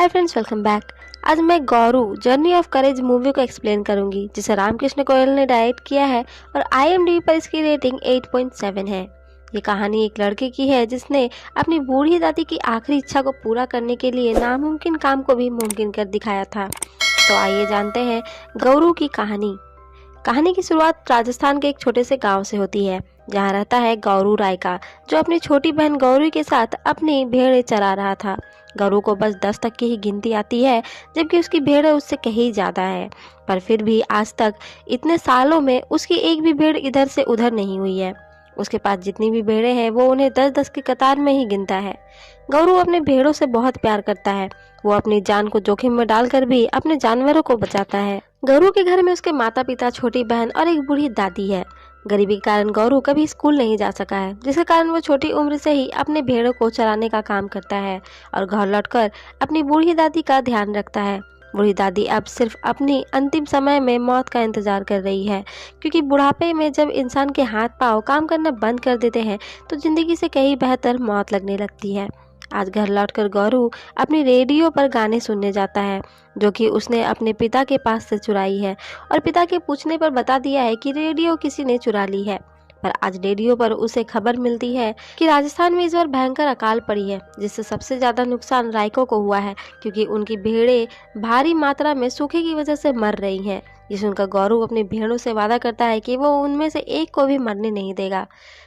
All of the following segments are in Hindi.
Hi friends, welcome back. आज मैं Gauru journey of courage movie को एक्सप्लेन करूंगी, जिसे रामकृष्ण गोयल ने डायरेक्ट किया है और IMDb पर इसकी रेटिंग 8.7 है। ये कहानी एक लड़के की है जिसने अपनी बूढ़ी दादी की आखिरी इच्छा को पूरा करने के लिए नामुमकिन काम को भी मुमकिन कर दिखाया था। तो आइए जानते हैं गौरू की कहानी। कहानी की शुरुआत राजस्थान के एक छोटे से गांव से होती है, जहां रहता है गौरू रायका, जो अपनी छोटी बहन गौरी के साथ अपनी भेड़ें चरा रहा था। गौरू को बस 10 तक की ही गिनती आती है, जबकि उसकी भेड़ें उससे कहीं ज़्यादा है। पर फिर भी आज तक इतने सालों में उसकी एक भी भेड़ इधर से उधर नहीं हुई है। उसके पास जितनी भी भेड़ें हैं वो उन्हें 10-10 की कतार में ही गिनता है। गौरू अपने भेड़ों से बहुत प्यार करता है। वो अपनी जान को जोखिम में डालकर भी अपने जानवरों को बचाता है। गौरू के घर में उसके माता पिता, छोटी बहन और एक बूढ़ी दादी है। गरीबी के कारण गौरू कभी स्कूल नहीं जा सका है, जिसके कारण वो छोटी उम्र से ही अपने भेड़ों को चराने का काम करता है और घर लौटकर अपनी बूढ़ी दादी का ध्यान रखता है। बूढ़ी दादी अब सिर्फ अपनी अंतिम समय में मौत का इंतजार कर रही है, क्योंकि बुढ़ापे में जब इंसान के हाथ पांव काम करना बंद कर देते हैं तो जिंदगी से कहीं बेहतर मौत लगने लगती है। आज घर लौटकर गौरू अपनी रेडियो पर गाने सुनने जाता है, जो कि उसने अपने पिता के पास से चुराई है, और पिता के पूछने पर बता दिया है कि रेडियो किसी ने चुरा ली है। पर आज रेडियो पर उसे खबर मिलती है कि राजस्थान में इस बार भयंकर अकाल पड़ी है, जिससे सबसे ज्यादा नुकसान रायकों को हुआ है, क्योंकि उनकी भेड़ें भारी मात्रा में सूखे की वजह से मर रही हैं। ये सुनकर गौरू अपनी भेड़ों से वादा करता है कि वो उनमें से एक को भी मरने नहीं देगा।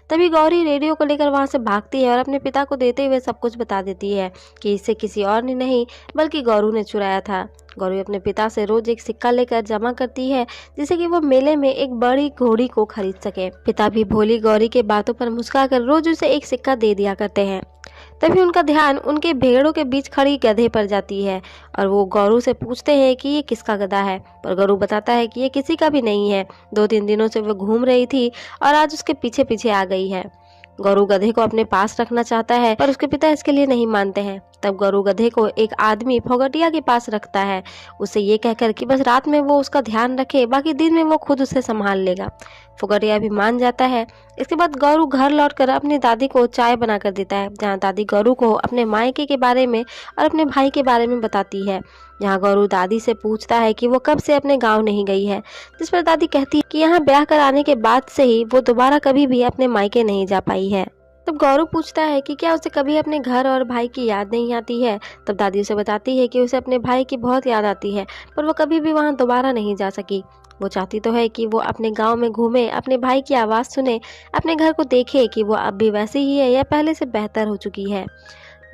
तभी गौरी रेडियो को लेकर वहां से भागती है और अपने पिता को देते हुए सब कुछ बता देती है कि इसे किसी और ने नहीं बल्कि गौरू ने चुराया था। गौरी अपने पिता से रोज एक सिक्का लेकर जमा करती है, जिससे कि वो मेले में एक बड़ी घोड़ी को खरीद सके। पिता भी भोली गौरी के बातों पर मुस्कुराकर रोज उसे एक सिक्का दे दिया करते हैं। तभी उनका ध्यान उनके भेड़ों के बीच खड़ी गधे पर जाती है और वो गौरू से पूछते हैं कि ये किसका गधा है। पर गौरू बताता है कि ये किसी का भी नहीं है। 2-3 दिनों से वो घूम रही थी और आज उसके पीछे पीछे आ गई है। गौरू गधे को अपने पास रखना चाहता है, पर उसके पिता इसके लिए नहीं मानते हैं। तब गौरू गधे को एक आदमी फोगटिया के पास रखता है, उसे ये कहकर कि बस रात में वो उसका ध्यान रखे, बाकी दिन में वो खुद उसे संभाल लेगा। फोगटिया भी मान जाता है। इसके बाद गौरू घर लौटकर अपनी दादी को चाय बना कर देता है, जहाँ दादी गौरू को अपने मायके के बारे में और अपने भाई के बारे में बताती है। जहाँ गौरू दादी से पूछता है कि वो कब से अपने गांव नहीं गई है, जिस पर दादी कहती है कि यहाँ ब्याह कर आने के बाद से ही वो दोबारा कभी भी अपने मायके नहीं जा पाई है। तब गौरू पूछता है कि क्या उसे कभी अपने घर और भाई की याद नहीं आती है। तब दादी उसे बताती है कि उसे अपने भाई की बहुत याद आती है, पर वो कभी भी वहाँ दोबारा नहीं जा सकी। वो चाहती तो है कि वो अपने गांव में घूमे, अपने भाई की आवाज़ सुने, अपने घर को देखे कि वो अब भी वैसे ही है या पहले से बेहतर हो चुकी है।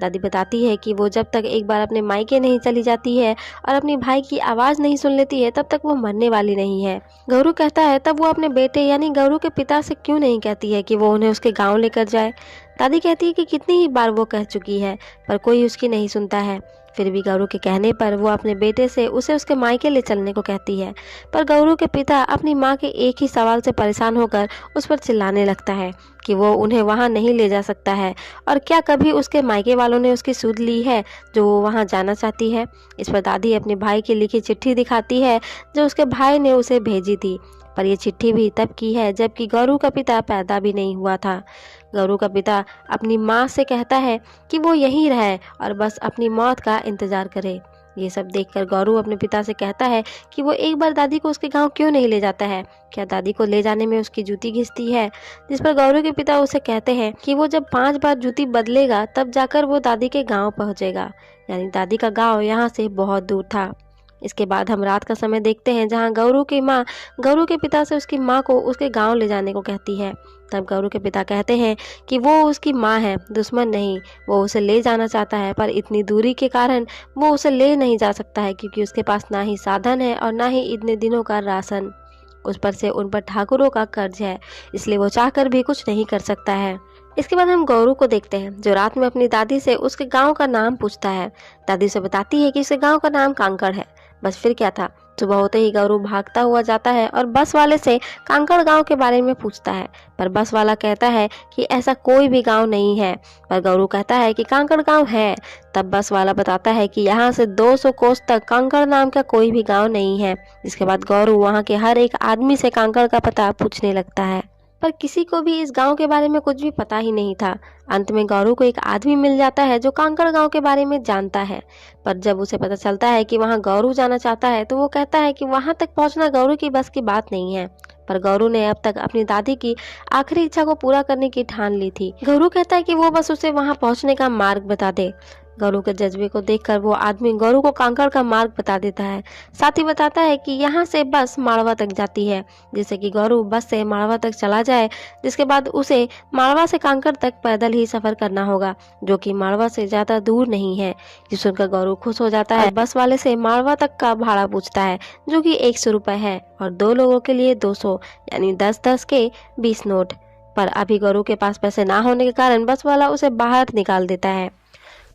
दादी बताती है कि वो जब तक एक बार अपने मायके नहीं चली जाती है और अपनी भाई की आवाज़ नहीं सुन लेती है, तब तक वो मरने वाली नहीं है। गौरू कहता है तब वो अपने बेटे यानी गौरू के पिता से क्यों नहीं कहती है कि वो उन्हें उसके गांव लेकर जाए। दादी कहती है कि कितनी ही बार वो कह चुकी है, पर कोई उसकी नहीं सुनता है। फिर भी गौरू के कहने पर वो अपने बेटे से उसे उसके मायके ले चलने को कहती है, पर गौरू के पिता अपनी माँ के एक ही सवाल से परेशान होकर उस पर चिल्लाने लगता है कि वो उन्हें वहाँ नहीं ले जा सकता है, और क्या कभी उसके मायके वालों ने उसकी सुध ली है जो वो वहाँ जाना चाहती है। इस पर दादी अपने भाई की लिखी चिट्ठी दिखाती है जो उसके भाई ने उसे भेजी थी, पर यह चिट्ठी भी तब की है जबकि गौरू का पिता पैदा भी नहीं हुआ था। गौरू का पिता अपनी माँ से कहता है कि वो यहीं रहे और बस अपनी मौत का इंतजार करे। ये सब देखकर गौरू अपने पिता से कहता है कि वो एक बार दादी को उसके गांव क्यों नहीं ले जाता है, क्या दादी को ले जाने में उसकी जूती घिसती है। जिस पर गौरू के पिता उसे कहते हैं कि वो जब 5 बार जूती बदलेगा तब जाकर वो दादी के गांव पहुंचेगा, यानी दादी का गांव यहाँ से बहुत दूर था। इसके बाद हम रात का समय देखते हैं, जहां गौरू की माँ गौरू के पिता से उसकी माँ को उसके गांव ले जाने को कहती है। तब गौरू के पिता कहते हैं कि वो उसकी माँ है, दुश्मन नहीं। वो उसे ले जाना चाहता है, पर इतनी दूरी के कारण वो उसे ले नहीं जा सकता है, क्योंकि उसके पास ना ही साधन है और ना ही इतने दिनों का राशन। उस पर से उन पर ठाकुरों का कर्ज है, इसलिए वो चाहकर भी कुछ नहीं कर सकता है। इसके बाद हम गौरू को देखते हैं, जो रात में अपनी दादी से उसके गांव का नाम पूछता है। दादी उसे बताती है कि उसके गांव का नाम कांकड़ है। बस फिर क्या था, सुबह होते ही गौरू भागता हुआ जाता है और बस वाले से कांकड़ गांव के बारे में पूछता है, पर बस वाला कहता है कि ऐसा कोई भी गांव नहीं है। पर गौरू कहता है कि कांकड़ गांव है। तब बस वाला बताता है कि यहाँ से 200 कोस तक कांकड़ नाम का कोई भी गांव नहीं है। जिसके बाद गौरू वहाँ के हर एक आदमी से कांकड़ का पता पूछने लगता है। पर किसी को भी इस गांव के बारे में कुछ भी पता ही नहीं था। अंत में गौरू को एक आदमी मिल जाता है जो कांकड़ गांव के बारे में जानता है। पर जब उसे पता चलता है कि वहां गौरू जाना चाहता है तो वो कहता है कि वहां तक पहुंचना गौरू की बस की बात नहीं है। पर गौरू ने अब तक अपनी दादी की आखिरी इच्छा को पूरा करने की ठान ली थी। गौरू कहता है कि वो बस उसे वहां पहुंचने का मार्ग बता दे। गौरू के जज्बे को देखकर वो आदमी गौरू को कांकड़ का मार्ग बता देता है। साथ ही बताता है कि यहाँ से बस माड़वा तक जाती है, जिससे कि गौरू बस से माड़वा तक चला जाए, जिसके बाद उसे माड़वा से कांकड़ तक पैदल ही सफर करना होगा, जो कि माड़वा से ज्यादा दूर नहीं है। ये सुनकर गौरू खुश हो जाता है। बस वाले से माड़वा तक का भाड़ा पूछता है, जो कि 100 रुपए है और 2 लोगों के लिए 200, यानी 10-10 के 20 नोट। पर अभी गौरू के पास पैसे ना होने के कारण बस वाला उसे बाहर निकाल देता है।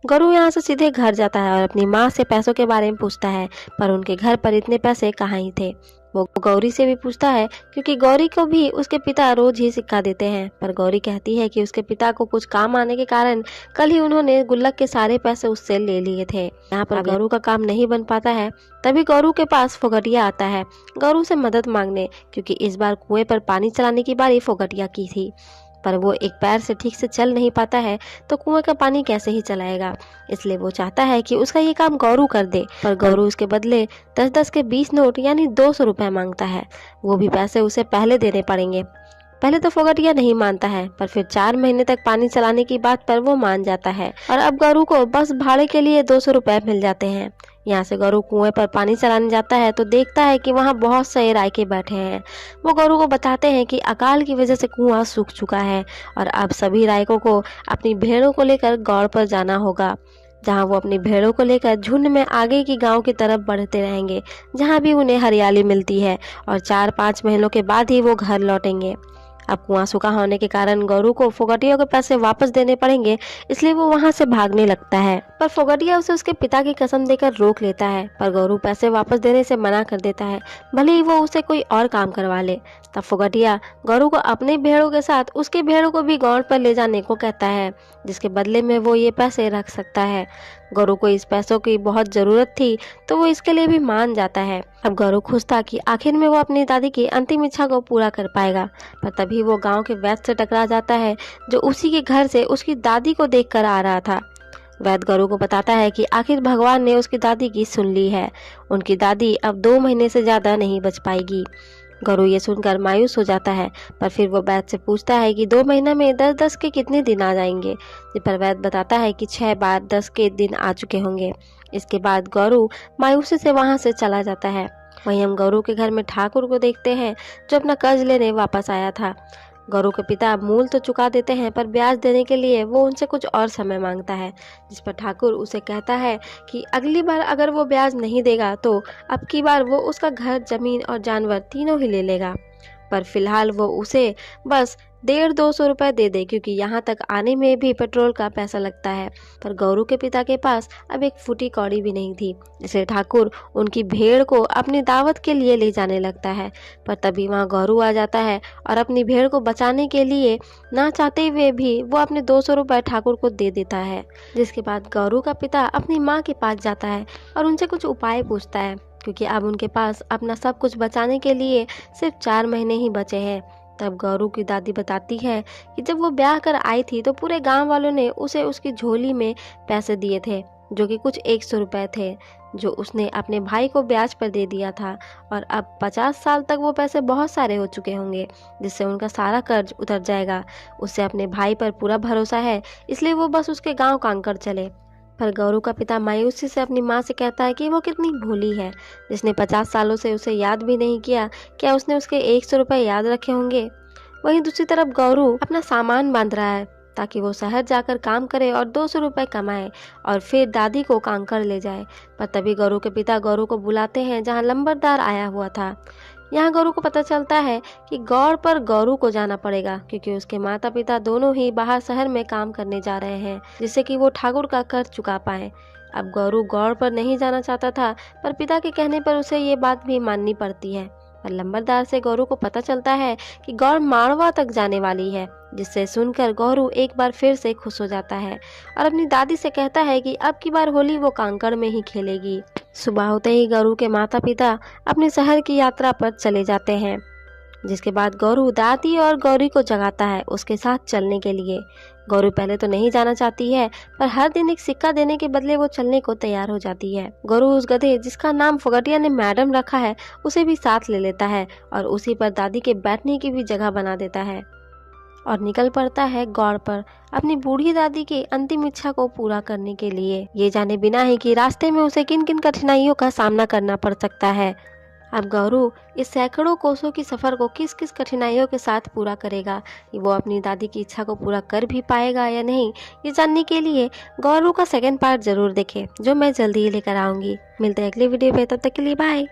गौरू यहाँ से सीधे घर जाता है और अपनी माँ से पैसों के बारे में पूछता है, पर उनके घर पर इतने पैसे कहाँ ही थे। वो गौरी से भी पूछता है, क्योंकि गौरी को भी उसके पिता रोज ही सिक्का देते हैं। पर गौरी कहती है कि उसके पिता को कुछ काम आने के कारण कल ही उन्होंने गुल्लक के सारे पैसे उससे ले लिए थे। यहाँ पर गौरू का काम नहीं बन पाता है। तभी गौरू के पास फोगटिया आता है गौरू से मदद मांगने, क्योंकि इस बार कुएं पर पानी चलाने की बारी फोगटिया की थी। पर वो एक पैर से ठीक से चल नहीं पाता है, तो कुएं का पानी कैसे ही चलाएगा। इसलिए वो चाहता है कि उसका ये काम गौरू कर दे। पर गौरू उसके बदले 10-10 के 20 नोट यानी 200 रुपए मांगता है। वो भी पैसे उसे पहले देने पड़ेंगे। पहले तो फोगटिया नहीं मानता है, पर फिर 4 महीने तक पानी चलाने की बात पर वो मान जाता है और अब गौरू को बस भाड़े के लिए 200 रुपए मिल जाते हैं। यहाँ से गौरू कुएं पर पानी चलाने जाता है तो देखता है कि वहाँ बहुत सारे रायके बैठे हैं। वो गौरू को बताते हैं कि अकाल की वजह से कुआं सूख चुका है और अब सभी रायकों को अपनी भेड़ों को लेकर गौड़ पर जाना होगा, जहाँ वो अपनी भेड़ों को लेकर झुंड में आगे की गांव की तरफ बढ़ते रहेंगे, जहाँ भी उन्हें हरियाली मिलती है, और 4-5 महीनों के बाद ही वो घर लौटेंगे। अब कुआं सूखा होने के कारण गौरू को फोगटिया के पैसे वापस देने पड़ेंगे, इसलिए वो वहां से भागने लगता है। पर फोगटिया उसे उसके पिता की कसम देकर रोक लेता है, पर गौरू पैसे वापस देने से मना कर देता है, भले ही वो उसे कोई और काम करवा ले। तब फोगटिया गौरू को अपने भेड़ों के साथ उसके भेड़ों को भी गौड़ पर ले जाने को कहता है, जिसके बदले में वो ये पैसे रख सकता है। गौरू को इस पैसों की बहुत जरूरत थी, तो वो इसके लिए भी मान जाता है। अब गौरू खुश था कि आखिर में वो अपनी दादी की अंतिम इच्छा को पूरा कर पाएगा। पर तभी वो गांव के वैद्य से टकरा जाता है, जो उसी के घर से उसकी दादी को देखकर आ रहा था। वैद्य गौरू को बताता है कि आखिर भगवान ने उसकी दादी की सुन ली है। उनकी दादी अब 2 महीने से ज्यादा नहीं बच पाएगी। गौरू ये सुनकर मायूस हो जाता है, पर फिर वो वैद्य से पूछता है कि 2 महीना में 10-10 के कितने दिन आ जाएंगे। जिस पर वैद्य बताता है कि 6 बार 10 के दिन आ चुके होंगे। इसके बाद गौरू मायूसी से वहां से चला जाता है। वहीं हम गौरू के घर में ठाकुर को देखते हैं, जो अपना कर्ज लेने वापस आया था। गौरू के पिता मूल तो चुका देते हैं, पर ब्याज देने के लिए वो उनसे कुछ और समय मांगता है, जिस पर ठाकुर उसे कहता है कि अगली बार अगर वो ब्याज नहीं देगा तो अब की बार वो उसका घर, जमीन और जानवर तीनों ही ले लेगा। पर फिलहाल वो उसे बस 150-200 रुपए दे दे, क्योंकि यहाँ तक आने में भी पेट्रोल का पैसा लगता है। पर गौरू के पिता के पास अब एक फूटी कौड़ी भी नहीं थी, इसलिए ठाकुर उनकी भेड़ को अपनी दावत के लिए ले जाने लगता है। पर तभी वहाँ गौरू आ जाता है और अपनी भेड़ को बचाने के लिए ना चाहते हुए भी वो अपने 200 रुपए ठाकुर को दे देता है। जिसके बाद गौरू का पिता अपनी माँ के पास जाता है और उनसे कुछ उपाय पूछता है, क्योंकि अब उनके पास अपना सब कुछ बचाने के लिए सिर्फ 4 महीने ही बचे हैं। तब गौरू की दादी बताती है कि जब वो ब्याह कर आई थी तो पूरे गांव वालों ने उसे उसकी झोली में पैसे दिए थे, जो कि कुछ 100 रुपए थे, जो उसने अपने भाई को ब्याज पर दे दिया था। और अब 50 साल तक वो पैसे बहुत सारे हो चुके होंगे, जिससे उनका सारा कर्ज उतर जाएगा। उससे अपने भाई पर पूरा भरोसा है, इसलिए वो बस उसके गाँव कांकड़ चले। पर गौरू का पिता मायूसी से अपनी माँ से कहता है कि वो कितनी भोली है, जिसने 50 सालों से उसे याद भी नहीं किया। क्या उसने उसके 100 रुपए याद रखे होंगे। वहीं दूसरी तरफ गौरू अपना सामान बांध रहा है, ताकि वो शहर जाकर काम करे और 200 रुपए कमाए और फिर दादी को कांकड़ ले जाए। पर तभी गौरू के पिता गौरू को बुलाते हैं, जहाँ लंबरदार आया हुआ था। यहाँ गौरू को पता चलता है कि गौड़ पर गौरू को जाना पड़ेगा, क्योंकि उसके माता पिता दोनों ही बाहर शहर में काम करने जा रहे हैं, जिससे कि वो ठाकुर का कर्ज चुका पाए। अब गौरू गौड़ पर नहीं जाना चाहता था, पर पिता के कहने पर उसे ये बात भी माननी पड़ती है। पर लंबरदार से गौरू को पता चलता है कि गौड़ माड़वा तक जाने वाली है, जिससे सुनकर गौरू एक बार फिर से खुश हो जाता है और अपनी दादी से कहता है कि अब की बार होली वो कांकड़ में ही खेलेगी। सुबह होते ही गौरू के माता पिता अपने शहर की यात्रा पर चले जाते हैं। जिसके बाद गौरू दादी और गौरी को जगाता है उसके साथ चलने के लिए। गौरू पहले तो नहीं जाना चाहती है, पर हर दिन एक सिक्का देने के बदले वो चलने को तैयार हो जाती है। गौरू उस गधे जिसका नाम फुगटिया ने मैडम रखा है उसे भी साथ ले लेता है और उसी पर दादी के बैठने की भी जगह बना देता है और निकल पड़ता है गौर पर अपनी बूढ़ी दादी की अंतिम इच्छा को पूरा करने के लिए, ये जाने बिना ही कि रास्ते में उसे किन किन कठिनाइयों का सामना करना पड़ सकता है। अब गौरू इस सैकड़ों कोसों की सफ़र को किस किस कठिनाइयों के साथ पूरा करेगा, वो अपनी दादी की इच्छा को पूरा कर भी पाएगा या नहीं, ये जानने के लिए गौरू का सेकंड पार्ट ज़रूर देखें, जो मैं जल्दी ही लेकर आऊँगी। मिलते हैं अगली वीडियो में, तब तक के लिए बाय।